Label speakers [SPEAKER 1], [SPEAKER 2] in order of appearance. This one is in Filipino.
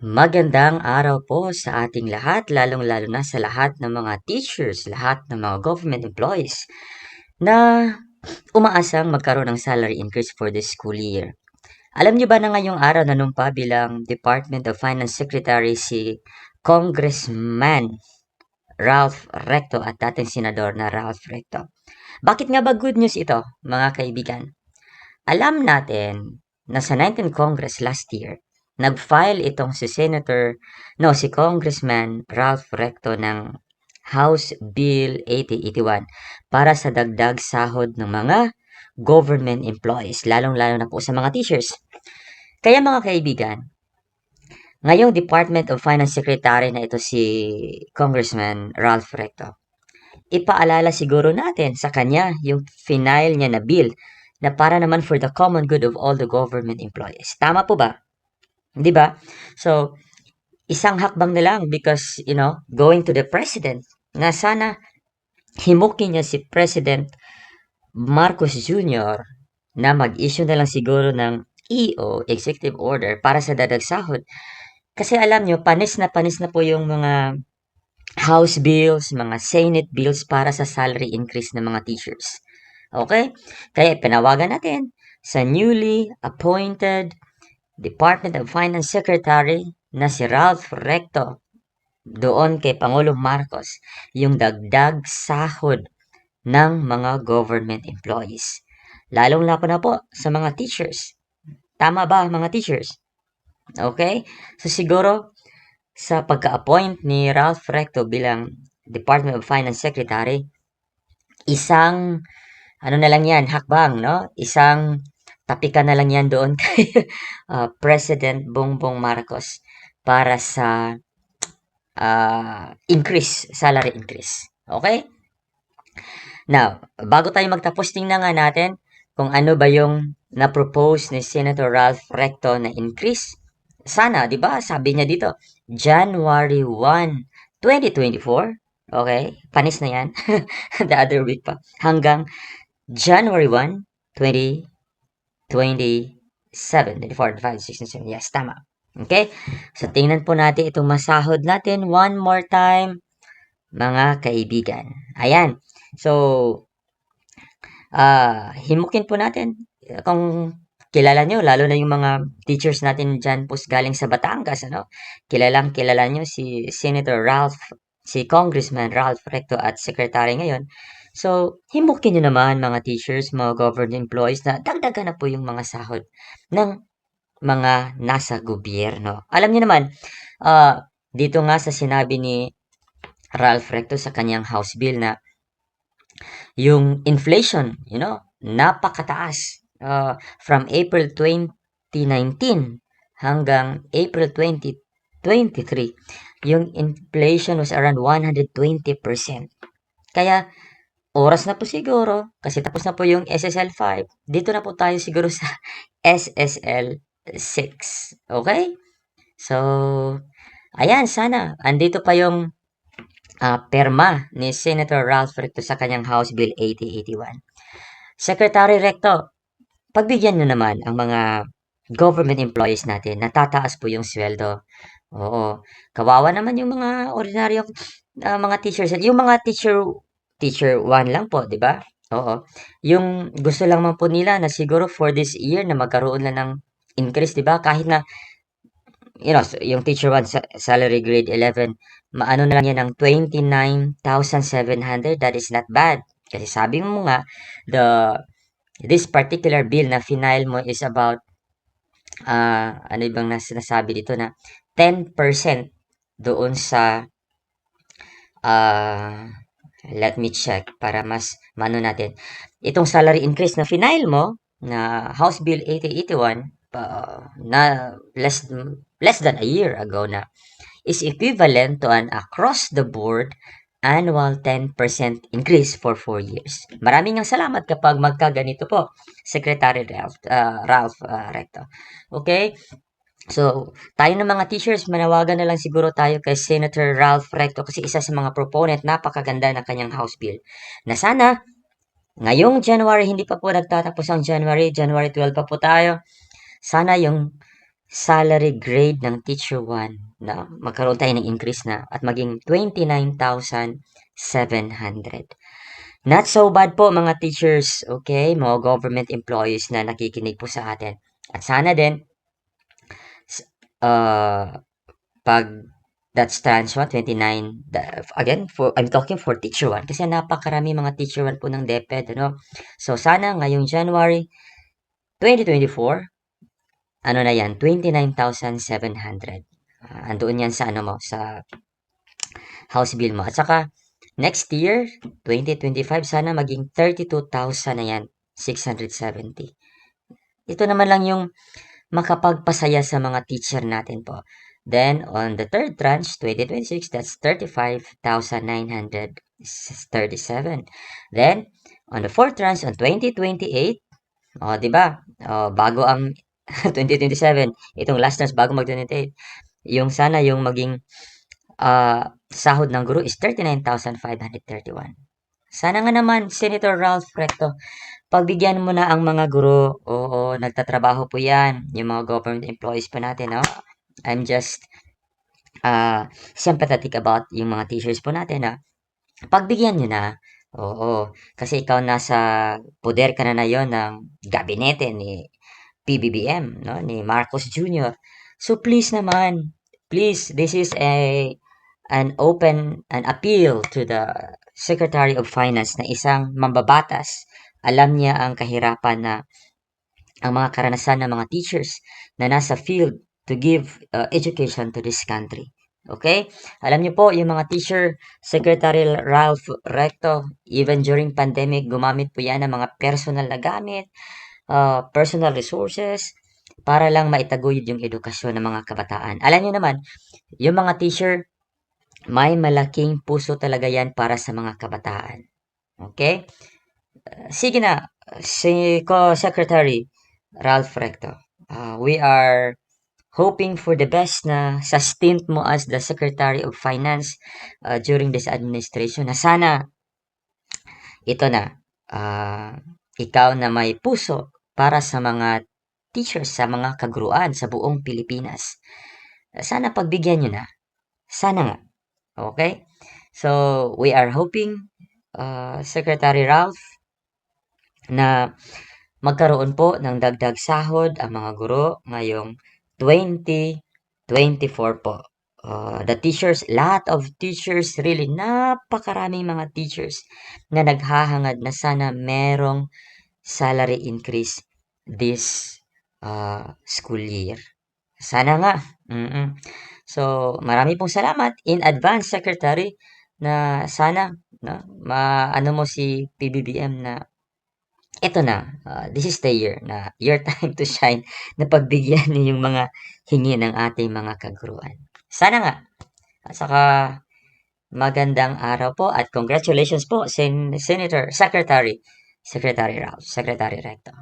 [SPEAKER 1] Magandang araw po sa ating lahat, lalong-lalo na sa lahat ng mga teachers, lahat ng mga government employees na umaasang magkaroon ng salary increase for this school year. Alam niyo ba na ngayong araw nanumpa bilang Department of Finance Secretary si Congressman Ralph Recto at dating senador na Ralph Recto? Bakit nga ba good news ito, mga kaibigan? Alam natin na sa 19th Congress last year, nag-file itong si Congressman Ralph Recto ng House Bill 8081 para sa dagdag sahod ng mga government employees, lalong-lalo na po sa mga teachers. Kaya mga kaibigan, ngayong Department of Finance Secretary na ito si Congressman Ralph Recto, ipaalala siguro natin sa kanya yung final niya na bill na para naman for the common good of all the government employees. Tama po ba? Di ba? So, isang hakbang na lang because, going to the president na sana himukin niya si President Marcos Jr. na mag-issue na lang siguro ng EO, Executive Order, para sa dadag sahod. Kasi alam nyo, panis na po yung mga House bills, mga Senate bills para sa salary increase ng mga teachers. Okay? Kaya pinawagan natin sa newly appointed Department of Finance Secretary na si Ralph Recto doon kay Pangulong Marcos yung dagdag sahod ng mga government employees. Lalong-lalo na po sa mga teachers. Tama ba mga teachers? Okay? So siguro sa pagka-appoint ni Ralph Recto bilang Department of Finance Secretary, isang ano na lang yan, hakbang, no? Isang tapikan na lang yan doon kay President Bongbong Marcos para sa salary increase. Okay? Now, bago tayo magtapos, tingnan nga natin kung ano ba yung na-propose ni Senator Ralph Recto na increase. Sana, di ba? Sabi niya dito, January 1, 2024. Okay? Panis na yan. The other week pa. Hanggang January 1, 2027. 24, 25, 26, 27. Yes, tama. Okay? So, tingnan po natin itong masahod natin one more time, mga kaibigan. Ayan. So, himukin po natin kung kilala nyo, lalo na yung mga teachers natin dyan po galing sa Batangas, ano? Kilala nyo si Congressman Ralph Recto at Secretary ngayon. So, himukin nyo naman mga teachers, mga government employees na dagdagan na po yung mga sahod ng mga nasa gobyerno. Alam niyo naman, dito nga sa sinabi ni Ralph Recto sa kanyang House Bill na yung inflation, napakataas. From April 2019 hanggang April 2023, yung inflation was around 120%. Kaya, oras na po siguro, kasi tapos na po yung SSL 5, dito na po tayo siguro sa SSL 6. Okay? So, ayan, sana, andito pa yung perma ni Senator Ralph Recto sa kanyang House Bill 8081. Secretary Recto, pagbigyan nyo naman ang mga government employees natin, natataas po yung sweldo. Oo. Kawawa naman yung mga ordinaryong mga teachers. Yung mga teacher 1 lang po, di ba? Oo. Yung gusto lang man po nila na siguro for this year na magkaroon lang ng increase, di ba? Kahit na yung teacher 1 salary grade 11, maano na lang yan ng 29,700. That is not bad. Kasi sabi mo nga, this particular bill na final mo is about, ano ibang nasabi dito na 10% doon sa, let me check para mas mano natin. Itong salary increase na final mo, na House Bill 8081, na less than a year ago na, is equivalent to an across-the-board annual 10% increase for 4 years. Maraming ang salamat kapag magkaganito po, Secretary Ralph Recto. Okay? So, tayo ng mga teachers, manawagan na lang siguro tayo kay Senator Ralph Recto kasi isa sa mga proponent, napakaganda ng kanyang House Bill. Na sana, ngayong January, hindi pa po nagtatapos ang January 12 pa po tayo. Sana yung salary grade ng Teacher 1 na magkaroon tayo ng increase na at maging 29,700. Not so bad po mga teachers, okay? Mga government employees na nakikinig po sa atin. At sana din, uh, pag that's tranche 1, 29, again, I'm talking for Teacher 1 kasi napakarami mga Teacher 1 po ng DepEd, ano? So, sana ngayong January 2024, ano na yan, 29,700. Andoon yan sa ano mo, sa house bill mo. At saka, next year, 2025, sana maging 32,000 na yan, 670. Ito naman lang yung makapagpasaya sa mga teacher natin po. Then, on the third tranche, 2026, that's 35,937. Then, on the fourth tranche, on 2028, di ba? Bago ang 2027, itong last tranche bago mag-2028, yung sana yung maging sahod ng guro is 39,531. Sana nga naman, Senator Ralph Recto, pagbigyan mo na ang mga guro. Oo, nagtatrabaho po yan. Yung mga government employees pa natin, no? I'm just sympathetic about yung mga teachers po natin, na pagbigyan nyo na. Oo, kasi ikaw nasa poder ka na yon ng gabinete ni PBBM, no? Ni Marcos Jr. So please naman, please, this is an appeal to the Secretary of Finance na isang mambabatas. Alam niya ang kahirapan na ang mga karanasan ng mga teachers na nasa field to give education to this country. Okay? Alam niyo po, yung mga teacher, Secretary Ralph Recto, even during pandemic, gumamit po yan ng mga personal na gamit, personal resources, para lang maitaguyod yung edukasyon ng mga kabataan. Alam niyo naman, yung mga teacher, may malaking puso talaga yan para sa mga kabataan. Okay? Sige na, si Secretary Ralph Recto. We are hoping for the best na sa stint mo as the Secretary of Finance during this administration, na sana ito na, ikaw na may puso para sa mga teachers, sa mga kaguruan sa buong Pilipinas. Sana pagbigyan nyo na. Sana nga. Okay? So, we are hoping, Secretary Ralph, na magkaroon po ng dagdag sahod ang mga guro ngayong 2024 po. The teachers, lahat of teachers, really, napakaraming mga teachers na naghahangad na sana merong salary increase this school year. Sana nga. So, marami pong salamat in advance, Secretary, na sana maano mo si PBBM na ito na, this is the year na your time to shine, na pagbigyan niyo yung mga hingi ng ating mga kaguruan. Sana nga. At saka magandang araw po at congratulations po, Senator, Secretary Ralph, Secretary Recto.